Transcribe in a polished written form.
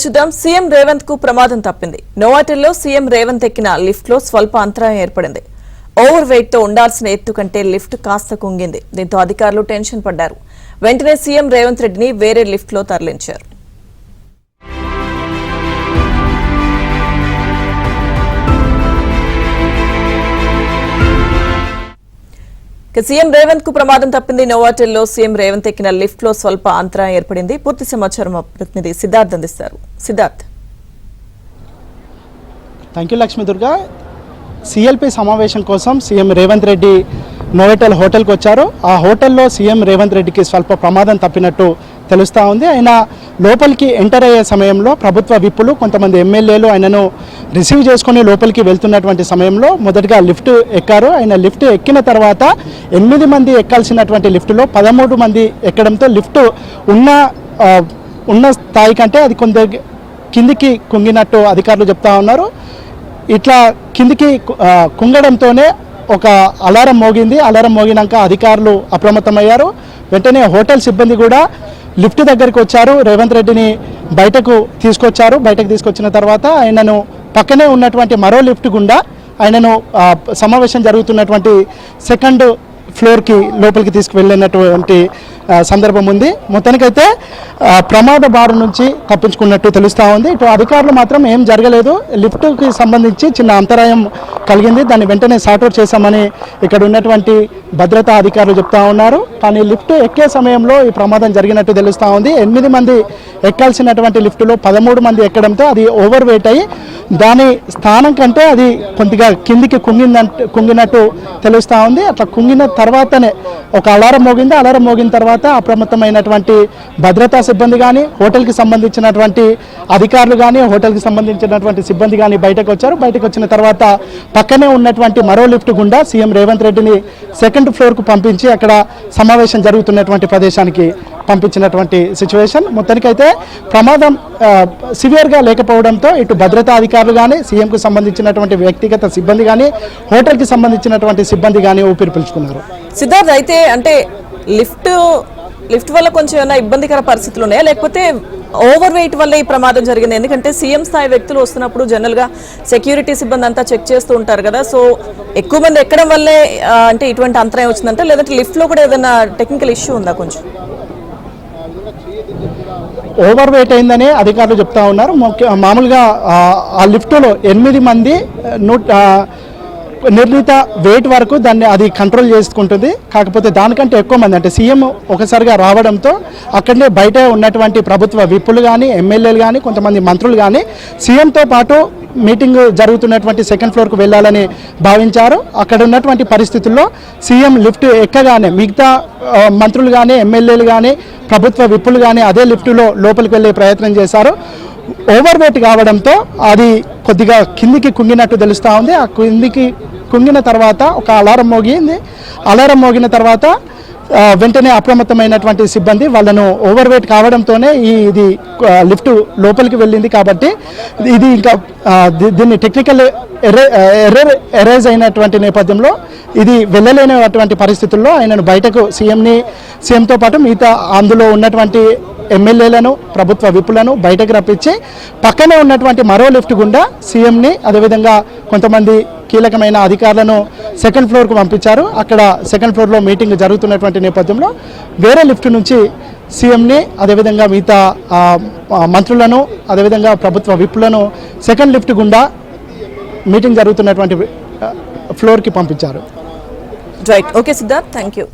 చూద్దాం. సీఎం రేవంత్ కు ప్రమాదం తప్పింది. నోవాటెల్లో సీఎం రేవంత్ ఎక్కిన లిఫ్ట్ లో స్వల్ప అంతరాయం ఏర్పడింది. ఓవర్ వెయిట్ తో ఉండాల్సిన ఎత్తు కంటే లిఫ్ట్ కాస్త కుంగింది. దీంతో అధికారులు టెన్షన్ పడ్డారు. వెంటనే సీఎం రేవంత్ రెడ్డిని వేరే లిఫ్ట్ లో తరలించారు. సీఎం రేవంత్ కు ప్రమాదం తప్పింది. నోవాటెల్లో సీఎం రేవంత్ ఎక్కిన లిఫ్ట్ లో స్వల్ప అంతరాయం ఏర్పడింది. పూర్తి సమాచారం మా ప్రతినిధి సిద్ధార్థ్ అందిస్తారు. Siddharth. Thank you Lakshmi Durga. CLP సమావేశం కోసం సీఎం రేవంత్ రెడ్డి నోవాటెల్ హోటల్కి వచ్చారు. ఆ హోటల్లో సీఎం రేవంత్ రెడ్డికి స్వల్ప ప్రమాదం తప్పినట్టు తెలుస్తూ ఉంది. ఆయన లోపలికి ఎంటర్ అయ్యే సమయంలో ప్రభుత్వ విప్పులు కొంతమంది ఎమ్మెల్యేలు ఆయనను రిసీవ్ చేసుకుని లోపలికి వెళ్తున్నటువంటి సమయంలో మొదటగా లిఫ్ట్ ఎక్కారు. ఆయన లిఫ్ట్ ఎక్కిన తర్వాత 8 మంది ఎక్కాల్సినటువంటి లిఫ్టులో 13 మంది ఎక్కడంతో లిఫ్ట్ ఉన్న స్థాయి కంటే అది కొంత కిందికి కుంగినట్టు అధికారులు చెప్తా ఉన్నారు. ఇట్లా కిందికి కుంగడంతోనే ఒక అలారం మోగింది. అలారం మోగినాక అధికారులు అప్రమత్తమయ్యారు. వెంటనే హోటల్ సిబ్బంది కూడా లిఫ్ట్ దగ్గరికి వచ్చారు. రేవంత్ రెడ్డిని బయటకు తీసుకొచ్చిన తర్వాత ఆయనను పక్కనే ఉన్నటువంటి మరో లిఫ్ట్ గుండా ఆయనను సమావేశం జరుగుతున్నటువంటి సెకండ్ ఫ్లోర్కి లోపలికి తీసుకువెళ్ళినటువంటి సందర్భం ఉంది. మొత్తానికైతే ప్రమాద బారు నుంచి తప్పించుకున్నట్టు తెలుస్తూ ఉంది. ఇటు అధికారులు మాత్రం ఏం జరగలేదు, లిఫ్ట్కి సంబంధించి చిన్న అంతరాయం కలిగింది, దాన్ని వెంటనే సార్ట్అవుట్ చేశామని ఇక్కడ ఉన్నటువంటి భద్రతా అధికారులు చెప్తా ఉన్నారు. కానీ లిఫ్ట్ ఎక్కే సమయంలో ఈ ప్రమాదం జరిగినట్టు తెలుస్తూ ఉంది. 8 మంది ఎక్కాల్సినటువంటి లిఫ్టులో 13 మంది ఎక్కడంతో అది ఓవర్ వెయిట్ అయ్యి దాని స్థానం కంటే అది కొద్దిగా కిందికి కుంగినట్టు తెలుస్తూ ఉంది. అట్లా కుంగిన తర్వాతనే ఒక అలారం మోగింది. అలారం మోగిన తర్వాత అప్రమత్తమైనటువంటి భద్రతా సిబ్బంది కానీ, హోటల్కి సంబంధించినటువంటి అధికారులు కానీ, హోటల్కి సంబంధించినటువంటి సిబ్బంది కానీ బయటకు వచ్చారు. బయటకు వచ్చిన తర్వాత పక్కనే ఉన్నటువంటి మరో లిఫ్ట్ గుండా సీఎం రేవంత్ రెడ్డిని సెకండ్ ఫ్లోర్కు పంపించి అక్కడ సమావేశం జరుగుతున్నటువంటి ప్రదేశానికి పంపించినటువంటి సిచ్యువేషన్. మొత్తానికైతే ప్రమాదం సివియర్గా లేకపోవడంతో ఇటు భద్రతా అధికారులు కానీ, సీఎంకు సంబంధించినటువంటి వ్యక్తిగత సిబ్బంది కానీ, హోటల్కి సంబంధించినటువంటి సిబ్బంది కానీ ఊపిరి పీల్చుకున్నారు. సిద్ధార్థ్, అయితే అంటే లిఫ్ట్ వల్ల కొంచెం ఏమైనా ఇబ్బందికర పరిస్థితులు ఉన్నాయా, లేకపోతే ఓవర్ వెయిట్ వల్ల ఈ ప్రమాదం జరిగింది? ఎందుకంటే సీఎం స్థాయి వ్యక్తులు వస్తున్నప్పుడు జనరల్ గా సెక్యూరిటీ సిబ్బంది అంతా చెక్ చేస్తూ ఉంటారు కదా, సో ఎక్కువ మంది ఎక్కడం వల్లే అంటే ఇటువంటి అంతరాయం వచ్చిందంటే, లేదంటే లిఫ్ట్ లో కూడా ఏదైనా టెక్నికల్ ఇష్యూ ఉందా? కొంచెం ఓవర్ వెయిట్ అయిందని అధికారులు చెప్తా ఉన్నారు. మామూలుగా ఆ లిఫ్ట్లో 8 మంది నిర్ణీత వెయిట్ వరకు దాన్ని అది కంట్రోల్ చేసుకుంటుంది. కాకపోతే దానికంటే ఎక్కువ మంది అంటే సీఎం ఒకసారిగా రావడంతో అక్కడనే బయట ఉన్నటువంటి ప్రభుత్వ విప్పులు కానీ, ఎమ్మెల్యేలు కానీ, కొంతమంది మంత్రులు కానీ సీఎంతో పాటు మీటింగ్ జరుగుతున్నటువంటి సెకండ్ ఫ్లోర్కు వెళ్ళాలని భావించారు. అక్కడ ఉన్నటువంటి పరిస్థితుల్లో సీఎం లిఫ్ట్ ఎక్కగానే మిగతా మంత్రులు కానీ, ఎమ్మెల్యేలు కానీ, ప్రభుత్వ విప్పులు కానీ అదే లిఫ్టులో లోపలికి వెళ్ళే ప్రయత్నం చేశారు. ఓవర్ వెయిట్ కావడంతో అది కొద్దిగా కిందికి కుంగినట్టు తెలుస్తూ ఉంది. ఆ కిందికి కుంగిన తర్వాత ఒక అలారం మోగింది. అలారం మోగిన తర్వాత వెంటనే అప్రమత్తమైనటువంటి సిబ్బంది వాళ్ళను ఓవర్ వెయిట్ కావడంతోనే ఇది లిఫ్ట్ లోపలికి వెళ్ళింది. కాబట్టి ఇది ఇంకా దీన్ని టెక్నికల్ ఎరేజ్ అయినటువంటి నేపథ్యంలో ఇది వెళ్ళలేనటువంటి పరిస్థితుల్లో ఆయనను బయటకు సీఎంతో పాటు మిగతా అందులో ఉన్నటువంటి ఎమ్మెల్యేలను, ప్రభుత్వ విప్పులను బయటకు రప్పించి పక్కనే ఉన్నటువంటి మరో లిఫ్ట్ గుండా సీఎంని, అదేవిధంగా కొంతమంది కీలకమైన అధికారులను సెకండ్ ఫ్లోర్కు పంపించారు. అక్కడ సెకండ్ ఫ్లోర్లో మీటింగ్ జరుగుతున్నటువంటి నేపథ్యంలో వేరే లిఫ్ట్ నుంచి సీఎంని, అదేవిధంగా మిగతా మంత్రులను, అదేవిధంగా ప్రభుత్వ విప్పులను సెకండ్ లిఫ్ట్ గుండా మీటింగ్ జరుగుతున్నటువంటి ఫ్లోర్కి పంపించారు. Right. Okay Siddharth, thank you.